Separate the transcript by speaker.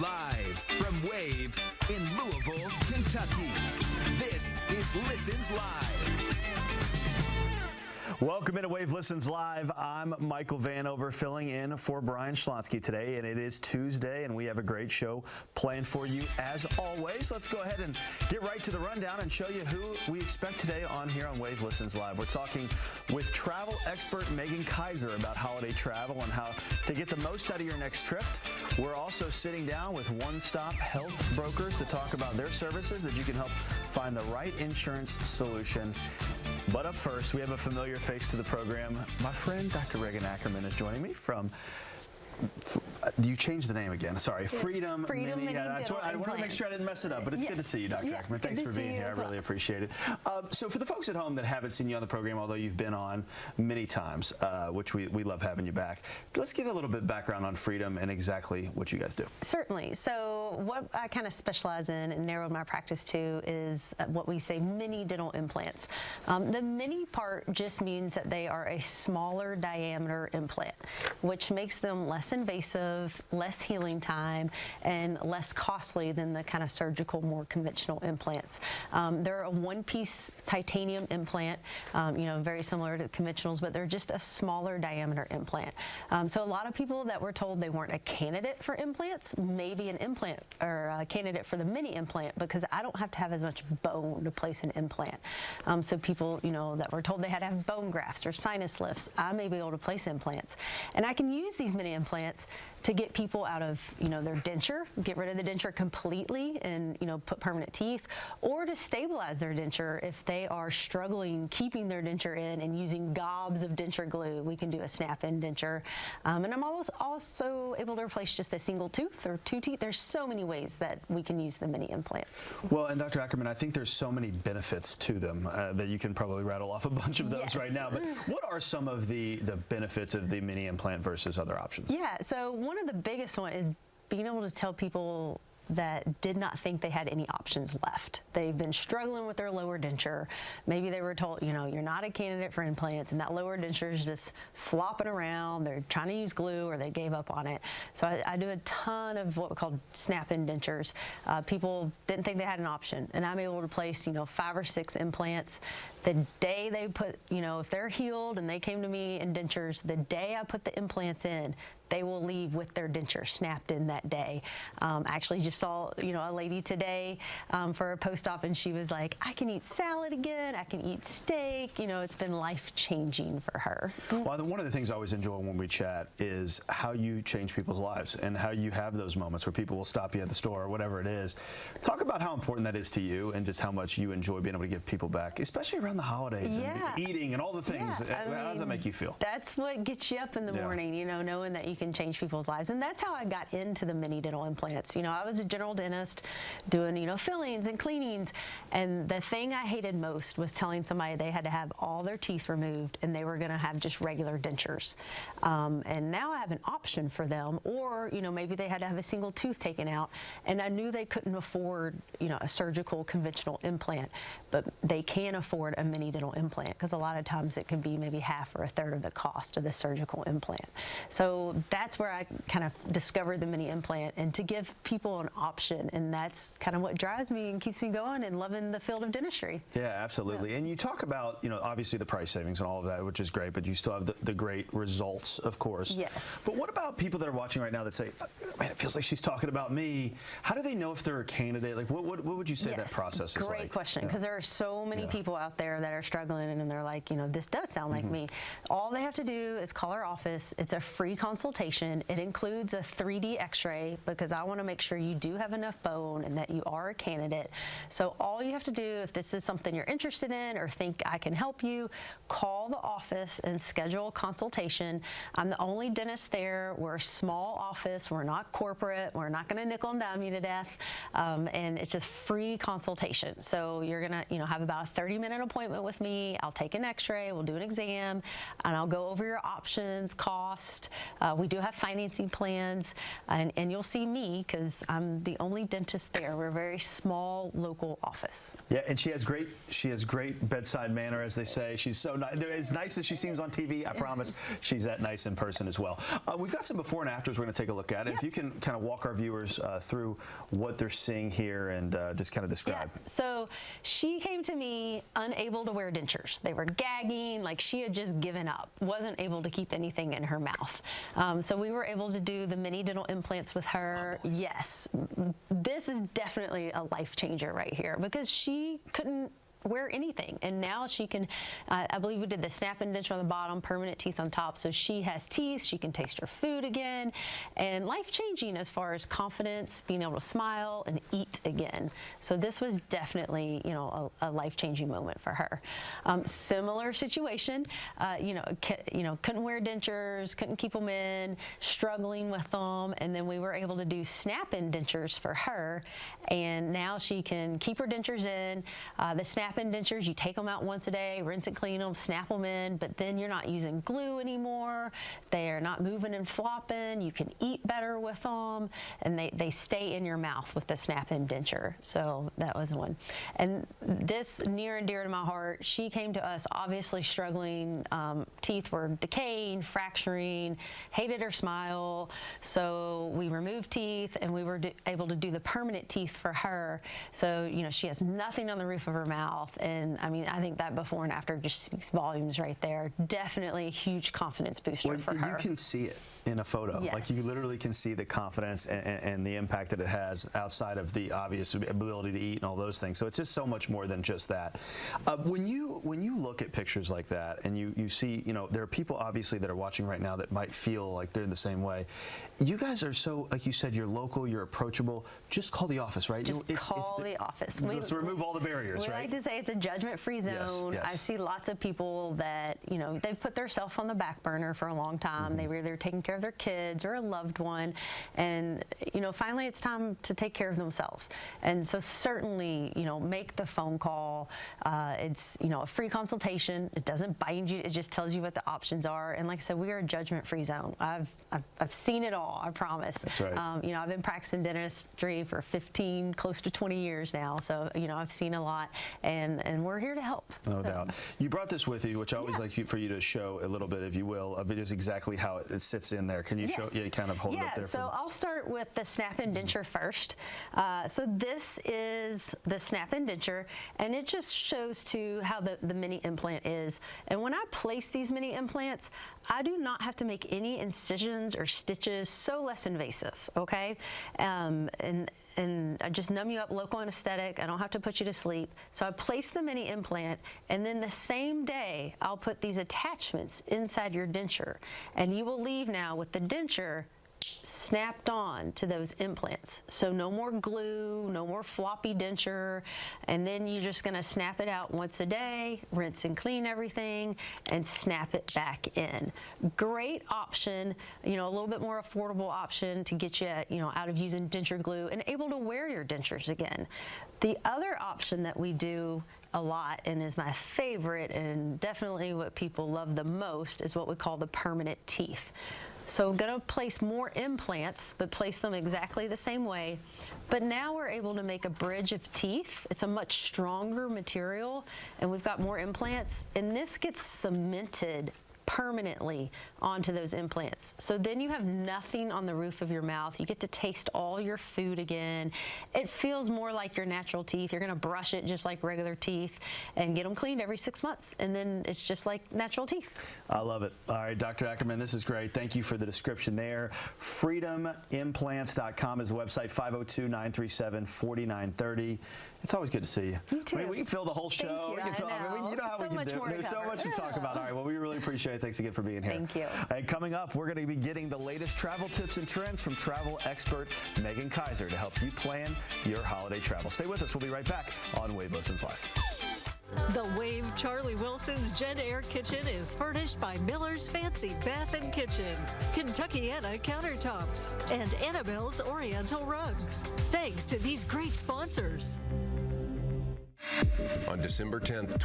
Speaker 1: Live from Wave in Louisville, Kentucky. This is Listens Live.
Speaker 2: Welcome into Wave Listens Live. I'm Michael Vanover filling in for Brian Schlonsky today, and it is Tuesday, and we have a great show planned for you as always. Let's go ahead and get right to the rundown and show you who we expect today on here on Wave Listens Live. We're talking with travel expert Megan Kaiser about holiday travel and how to get the most out of your next trip. We're also sitting down with one-stop health brokers to talk about their services that you can help find the right insurance solution. But up first, we have a familiar face to the program. My friend, Dr. Regan Ackerman, is joining me from, do you change the name again? Sorry, Freedom Mini. Yeah, that's what, I wanted to make sure I didn't mess it up, but it's good to see you, Dr. Ackerman. Thanks for being here. I really appreciate it. So for the folks at home that haven't seen you on the program, although you've been on many times, which we love having you back, let's give a little bit of background on Freedom and exactly what you guys do.
Speaker 3: Certainly. So what I kind of specialize in and narrowed my practice to is what we say mini dental implants. The mini part just means that they are a smaller diameter implant, which makes them less invasive, less healing time, and less costly than the kind of surgical, more conventional implants. They're a one-piece titanium implant, very similar to conventionals, but they're just a smaller diameter implant. So a lot of people that were told they weren't a candidate for implants may be an implant or a candidate for the mini implant because I don't have to have as much bone to place an implant. So people, that were told they had to have bone grafts or sinus lifts, I may be able to place implants. And I can use these mini implants to get people out of, their denture, get rid of the denture completely and, put permanent teeth, or to stabilize their denture if they are struggling keeping their denture in and using gobs of denture glue. We can do a snap-in denture. And I'm also able to replace just a single tooth or two teeth. There's so many ways that we can use the mini implants.
Speaker 2: Well, and Dr. Ackerman, I think there's so many benefits to them that you can probably rattle off a bunch of those right now. But what are some of the benefits of the mini implant versus other options?
Speaker 3: Yeah, so one of the biggest one is being able to tell people that did not think they had any options left. They've been struggling with their lower denture. Maybe they were told, you're not a candidate for implants, and that lower denture is just flopping around. They're trying to use glue, or they gave up on it. So I do a ton of what we call snap-in dentures. People didn't think they had an option, and I'm able to place, 5 or 6 implants. The day they put, if they're healed and they came to me in dentures, the day I put the implants in, they will leave with their denture snapped in that day. Actually just saw, a lady today for a post-op, and she was like, I can eat salad again, I can eat steak. It's been life-changing for her.
Speaker 2: Well, one of the things I always enjoy when we chat is how you change people's lives and how you have those moments where people will stop you at the store or whatever it is. Talk about how important that is to you and just how much you enjoy being able to give people back, especially around the holidays and eating and all the things. How does that make you feel?
Speaker 3: That's what gets you up in the morning, knowing that you can change people's lives. And that's how I got into the mini dental implants. I was a general dentist doing, fillings and cleanings. And the thing I hated most was telling somebody they had to have all their teeth removed and they were going to have just regular dentures. And now I have an option for them, or, maybe they had to have a single tooth taken out, and I knew they couldn't afford, a surgical conventional implant, but they can afford a mini dental implant because a lot of times it can be maybe half or a third of the cost of the surgical implant. So that's where I kind of discovered the mini implant, and to give people an option, and that's kind of what drives me and keeps me going and loving the field of dentistry.
Speaker 2: Yeah, absolutely. And you talk about, obviously the price savings and all of that, which is great, but you still have the great results, of course.
Speaker 3: Yes.
Speaker 2: But what about people that are watching right now that say, man, it feels like she's talking about me? How do they know if they're a candidate? Like, what would you say that process is like?
Speaker 3: Great question, because there are so many people out there that are struggling and they're like, this does sound like me. All they have to do is call our office. It's a free consultation. It includes a 3D x-ray because I want to make sure you do have enough bone and that you are a candidate. So all you have to do, if this is something you're interested in or think I can help you, call the office and schedule a consultation. I'm the only dentist there. We're a small office. We're not corporate. We're not going to nickel and dime you to death. And it's just free consultation. So you're going to, have about a 30-minute appointment appointment with me. I'll take an x-ray, we'll do an exam, and I'll go over your options, cost. We do have financing plans, and you'll see me because I'm the only dentist there. We're a very small local office.
Speaker 2: Yeah, and she has great bedside manner, as they say. She's so nice. As nice as she seems on TV, I promise she's that nice in person as well. We've got some before and afters we're going to take a look at. If you can kind of walk our viewers through what they're seeing here and just kind of describe.
Speaker 3: Yeah. So she came to me unable to wear dentures. They were gagging, like she had just given up, wasn't able to keep anything in her mouth. So we were able to do the mini dental implants with her. Yes, this is definitely a life changer right here because she couldn't wear anything, and now she can, I believe we did the snap-in denture on the bottom, permanent teeth on top, so she has teeth, she can taste her food again, and life-changing as far as confidence, being able to smile and eat again. So this was definitely, you know, a life-changing moment for her. Similar situation, couldn't wear dentures, couldn't keep them in, struggling with them, and then we were able to do snap-in dentures for her, and now she can keep her dentures in. The snap-in dentures, you take them out once a day, rinse and clean them, snap them in, but then you're not using glue anymore. They're not moving and flopping. You can eat better with them, and they stay in your mouth with the snap-in denture. So that was one. And this, near and dear to my heart, she came to us obviously struggling. Teeth were decaying, fracturing, hated her smile. So we removed teeth, and we were able to do the permanent teeth for her. So, you know, she has nothing on the roof of her mouth. And I mean, I think that before and after just speaks volumes right there. Definitely a huge confidence booster for her.
Speaker 2: You can see it in a photo.
Speaker 3: Yes.
Speaker 2: Like you literally can see the confidence and the impact that it has outside of the obvious ability to eat and all those things. So it's just so much more than just that. When you look at pictures like that and you see, you know, there are people obviously that are watching right now that might feel like they're the same way. You guys are so, like you said, you're local, you're approachable. Just call the office, right?
Speaker 3: Just call the office.
Speaker 2: Let's remove all the barriers,
Speaker 3: we
Speaker 2: right?
Speaker 3: like to say it's a judgment-free zone.
Speaker 2: Yes.
Speaker 3: I see lots of people that, you know, they've put themselves on the back burner for a long time. They were either taking care of their kids or a loved one, and, you know, finally it's time to take care of themselves. And so certainly, you know, make the phone call. It's, you know, a free consultation. It doesn't bind you. It just tells you what the options are. And like I said, we are a judgment-free zone. I've seen it all, I promise.
Speaker 2: That's right.
Speaker 3: You know, I've been practicing dentistry for 15, close to 20 years now. So, you know, I've seen a lot, and we're here to help.
Speaker 2: No doubt. You brought this with you, which I always like for you to show a little bit, if you will, of it is exactly how it sits in there. Can you show? Yeah, kind of hold it up there.
Speaker 3: So I'll start with the snap-in denture first. So this is the snap-in denture, and it just shows to how the mini implant is. And when I place these mini implants, I do not have to make any incisions or stitches, so less invasive, okay? And I just numb you up, local anesthetic. I don't have to put you to sleep. So I place the mini implant, and then the same day, I'll put these attachments inside your denture. And you will leave now with the denture snapped on to those implants. So no more glue, no more floppy denture, and then you're just gonna snap it out once a day, rinse and clean everything, and snap it back in. Great option, you know, a little bit more affordable option to get you, you know, out of using denture glue and able to wear your dentures again. The other option that we do a lot and is my favorite and definitely what people love the most is what we call the permanent teeth. So I'm gonna place more implants, but place them exactly the same way. But now we're able to make a bridge of teeth. It's a much stronger material, and we've got more implants, and this gets cemented permanently onto those implants. So then you have nothing on the roof of your mouth. You get to taste all your food again. It feels more like your natural teeth. You're gonna brush it just like regular teeth and get them cleaned every 6 months. And then it's just like natural teeth.
Speaker 2: I love it. All right, Dr. Ackerman, this is great. Thank you for the description there. freedomimplants.com is the website, 502-937-4930. It's always good to see you.
Speaker 3: You too.
Speaker 2: I mean, we can fill the whole show.
Speaker 3: Thank you.
Speaker 2: We can fill, I mean, you know how
Speaker 3: so
Speaker 2: we can
Speaker 3: much
Speaker 2: do.
Speaker 3: More
Speaker 2: There's so much to talk about. All right, well, we really appreciate it. Thanks again for being here.
Speaker 3: Thank you.
Speaker 2: And coming up, we're going to be getting the latest travel tips and trends from travel expert Megan Kaiser to help you plan your holiday travel. Stay with us. We'll be right back on Wave Listens Live.
Speaker 4: The Wave Charlie Wilson's Jen Air Kitchen is furnished by Miller's Fancy Bath and Kitchen, Kentuckiana Countertops, and Annabelle's Oriental Rugs. Thanks to these great sponsors.
Speaker 5: On December 10th,